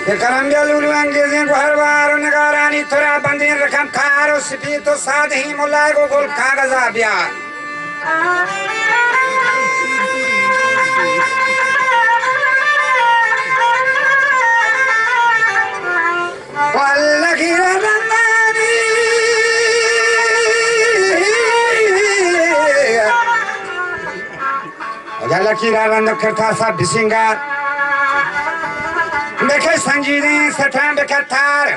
ये करंगे लुलु अंगेज़ें को हर बार नगारानी थोड़ा बंदीन रकम खारो सिपी तो साथ ही मुल्ला को गोल कागज़ा बियार वाला गिरा रंगानी वाला गिरा रंग करता सा बिसिंगार देखे संजीदे सठान देखे थार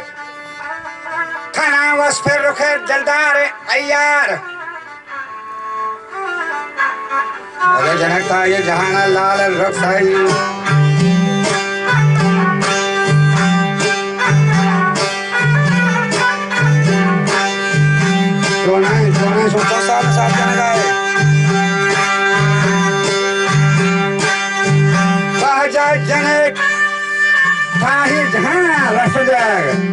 खाना वस पर रुखे जलदार अय्यार अरे जनकता ये जहाना लाल रक्साई सोना सोचो साल जनक है बाजा जनक ताही जहां रस जाएगा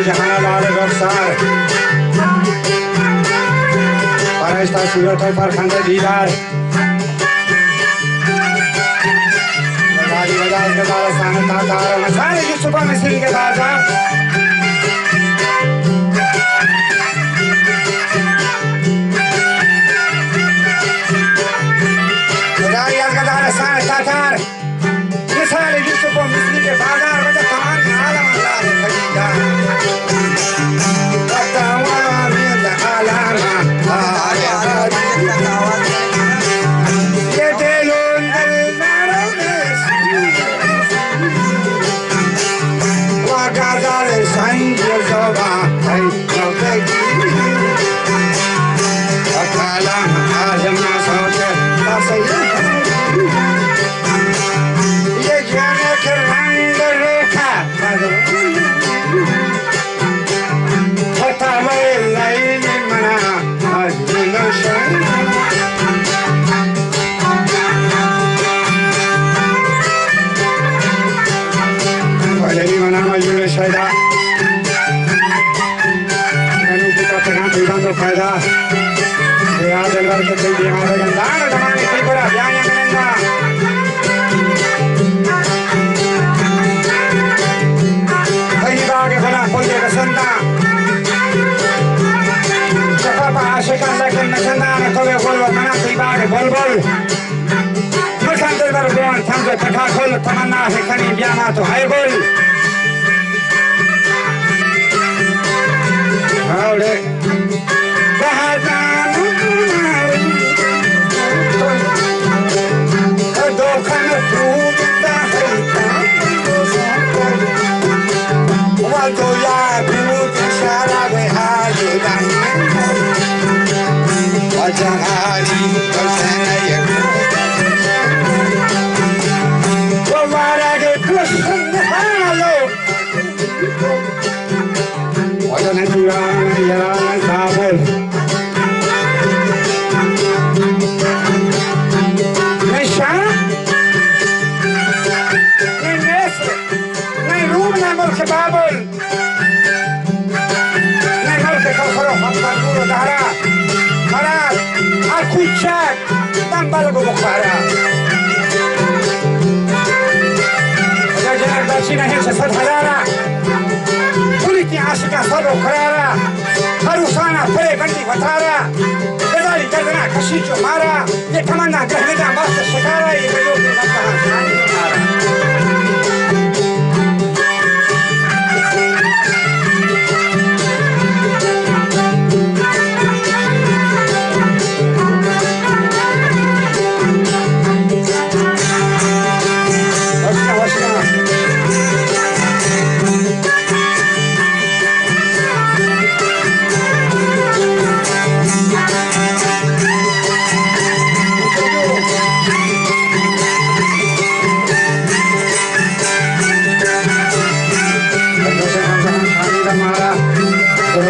जहां लाल रफ्तार परस्ता सूरत पर खंड दीदार गाड़ी बजा के बाल सामने तार मसाले की सुबह मिस्री के बाजार गाड़ी का दार सामने तार मिसाले की सुबह मिस्री के बाजार बजा तमाम आलम अल्लाह के खरीदार फायदा या दिलवर के दिल दिमाग में दान जमाने की बड़ा व्यायाम करेंगे कई बार के बना कोई एक संता जब आशिका लेकिन नचना न कोई बोल मना कई बार बोल मसान दिलवर बोल थम तका खोल तमन्ना है कनी ब्याना तो है बोल हाउले Kucak tambal gubukara. Jangan bersih nih sesadara. Kulit yang asyik sabo kerara. Harusana pere ganti batara. Kedari jadana kasih cumara. Ye kamana kerja master sekara. Ye beliau di dalam hari cumara.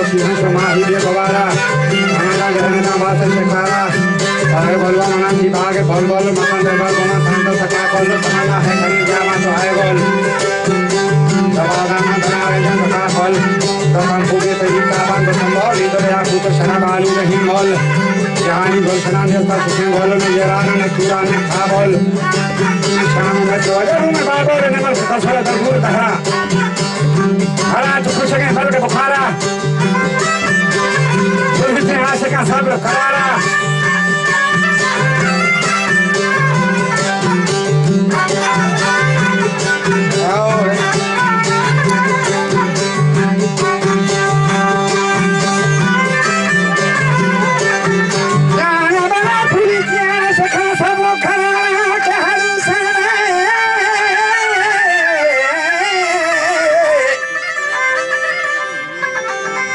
Singh समाहि दे गवारा हमारा गहना बात शिखारा अरे बलवा मना की भागे बल बल मकान दरबार कोना थांडो सका कल तमाना है कहीं जावा तो आए बोल दबादाना बनावे जन का फल दमन पूरे तरी का बांध संभल इधर या भूत शना बालू नहीं मोल जानी घोषणा देता सुखे बोल में जराना ने चूरा ने खा बोल शाम में तो अजर में बाबो ने मन कसला दरगुर कहा हरा तो खुश के फल के बुखारा सुनते आशा का सब्र करारा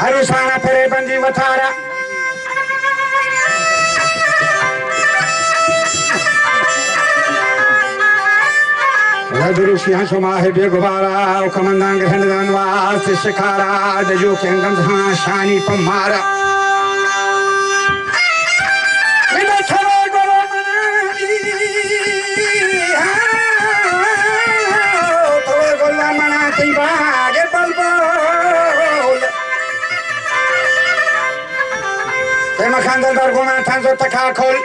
हरुसाना फेरे बंदी वथारा रदुरु सिंह समाहे बेगुबारा कमंदांग हंदनवास शिखारा दजो के गंधा शानी पमारा मखांदर दरगुना थांजो तका खोल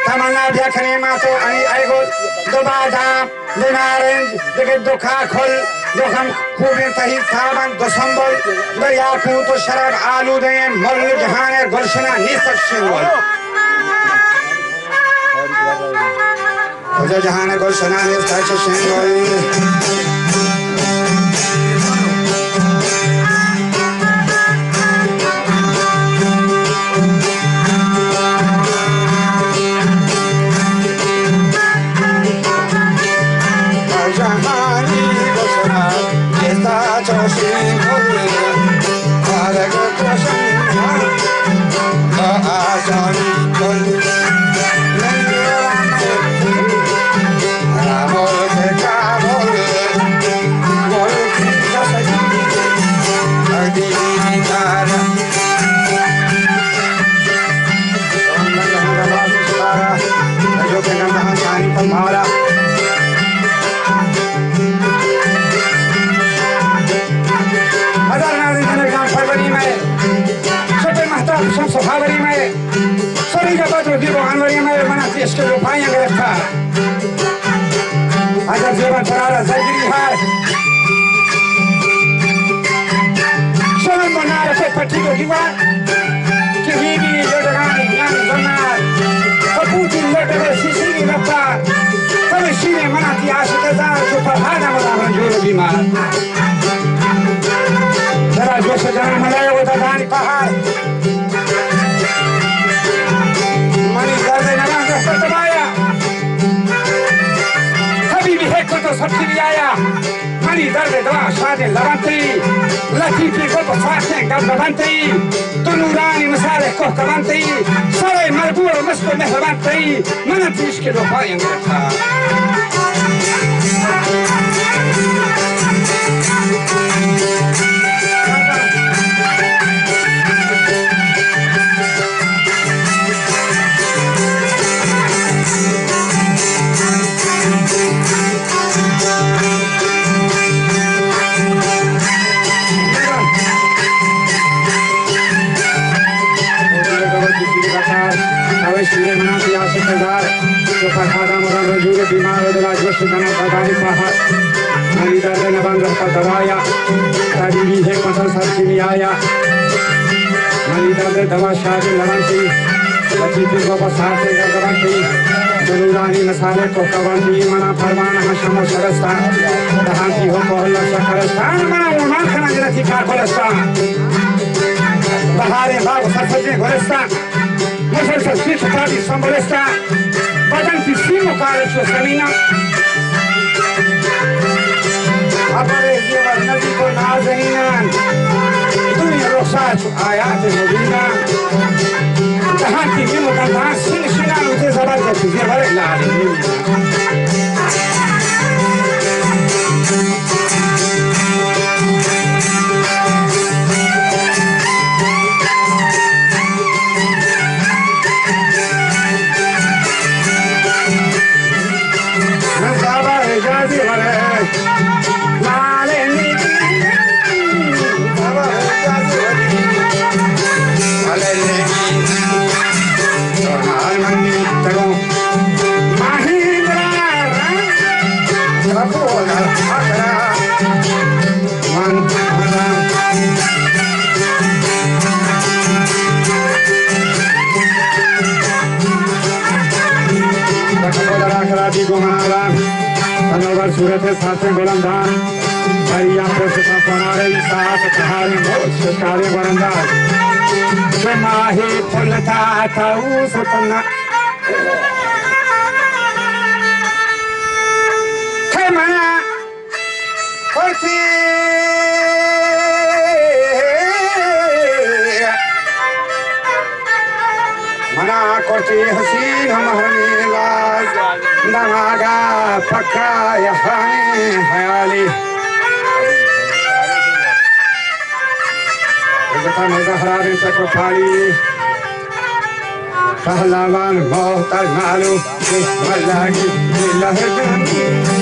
तमन्ना भ्याखने मातो अनि आइगोल दोबाधा दिनारेंज देखे दुखा खोल दोखम खूबे तही थाबन दोसंबल दरिया तो शराब आलू दे मल जहाने गुलशना निसक सिंगल ओजा जहाने गुलशना निसक सिंगल फरवरी में सभी का पत्र दीपो अनवरी में मना इसके रुपाई गिरफ्तार अगर जीवन फरारा जगरी है शरण बना रखे पट्टी को दीवार कि बीबी जो जगानी ज्ञान जन्नात कपूती लटके सीसी की रफ्तार तभी सीने मना की आशिक जार जो पढ़ाना मना मंजूर बीमार जरा जो से जान मलाया वो दानी पहाड़ तो सबसे भी आया मनी दर्द दवा शादे लवंती लतीफी को तो फाटे गब लवंती तो नूरानी मसाले को कवंती सारे मरबूर मस्को में लवंती मन तीस के दो पाएंगे था बीमार दवाया है फसल सब्जी आया दवा शादी लवंती लतीफी को बसाते गवंती दुरानी मसाले को कवंती मना फरमान हशमो सरस्ता दहाती हो कोहल्ला सकरस्तान मना उमान खना जरती का कोलस्तान बहारे बाग सरसजे गोरस्तान मुसलसल सीट काटी संबलस्तान बदन की सीमो कारच समीना अपने जीवन नदी को नाज़हीनान दुनिया रुखसात आयात मुबीना जहाँ की भी मुकद्दर सिंह शिना उसे जबरदस्त जेवर लाल Nandava jazi vare lale ni nandava jazi vare lale ni sonal mani tago mahindra rapola akra mandara Di Gomaran, Tanovar Surat साथ में गोलंदाज, हरिया पोषता पनारे साथ कहारे मोच कारे वरंदाज, के माही फुलता ताऊ सुतना, के मना करती मना करती हसीन हमारी लाज नमागा पक्का यहानी हयाली जैसा मजा हरारे तक फाली पहलवान मोहतर मालू मल्लाकी लहजन